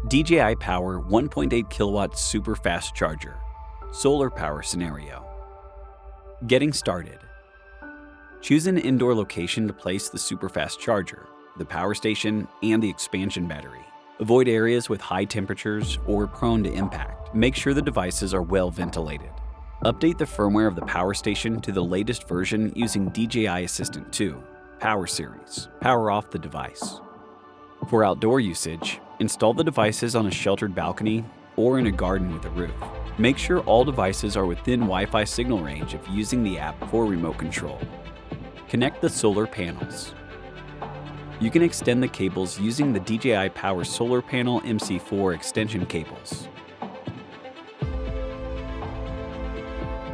DJI Power 1.8 kilowatt super fast charger. Solar power scenario. Getting started. Choose an indoor location to place the super fast charger, the power station, and the expansion battery. Avoid areas with high temperatures or prone to impact. Make sure the devices are well ventilated. Update the firmware of the power station to the latest version using DJI Assistant 2, Power Series. Power off the device. For outdoor usage, install the devices on a sheltered balcony or in a garden with a roof. Make sure all devices are within Wi-Fi signal range if using the app for remote control. Connect the solar panels. You can extend the cables using the DJI Power Solar Panel MC4 extension cables.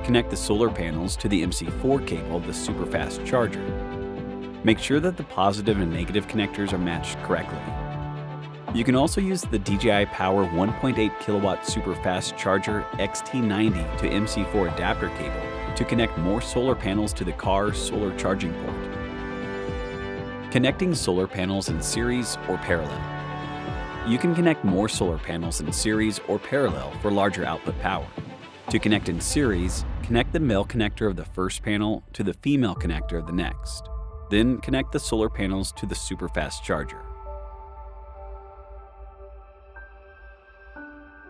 Connect the solar panels to the MC4 cable of the superfast charger. Make sure that the positive and negative connectors are matched correctly. You can also use the DJI Power 1.8 kilowatt superfast charger XT90 to MC4 adapter cable to connect more solar panels to the car's solar charging port. Connecting solar panels in series or parallel. You can connect more solar panels in series or parallel for larger output power. To connect in series, connect the male connector of the first panel to the female connector of the next. Then connect the solar panels to the superfast charger.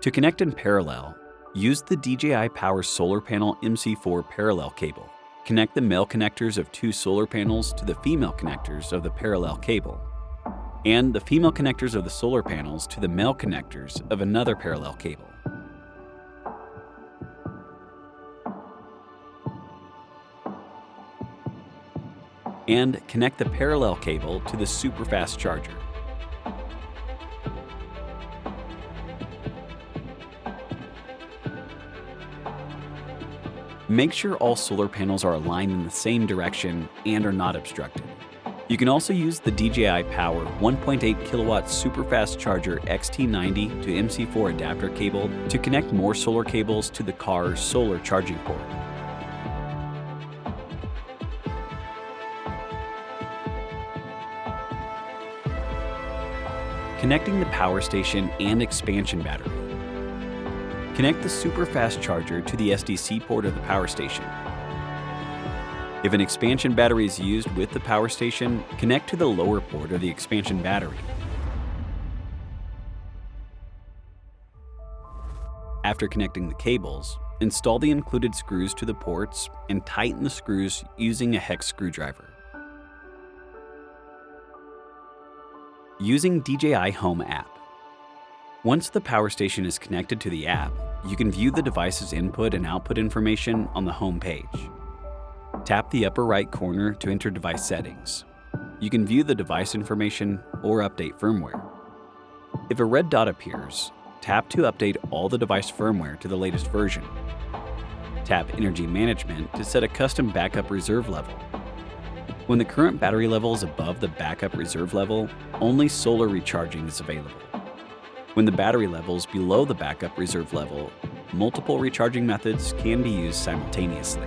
To connect in parallel, use the DJI Power Solar Panel MC4 parallel cable. Connect the male connectors of two solar panels to the female connectors of the parallel cable, and the female connectors of the solar panels to the male connectors of another parallel cable. And connect the parallel cable to the superfast charger. Make sure all solar panels are aligned in the same direction and are not obstructed. You can also use the DJI Power 1.8 kilowatt superfast charger XT90 to MC4 adapter cable to connect more solar cables to the car's solar charging port. Connecting the power station and expansion battery. Connect the superfast charger to the SDC port of the power station. If an expansion battery is used with the power station, connect to the lower port of the expansion battery. After connecting the cables, install the included screws to the ports and tighten the screws using a hex screwdriver. Using DJI Home app. Once the power station is connected to the app, you can view the device's input and output information on the home page. Tap the upper right corner to enter device settings. You can view the device information or update firmware. If a red dot appears, tap to update all the device firmware to the latest version. Tap Energy Management to set a custom backup reserve level. When the current battery level is above the backup reserve level, only solar recharging is available. When the battery level is below the backup reserve level, multiple recharging methods can be used simultaneously.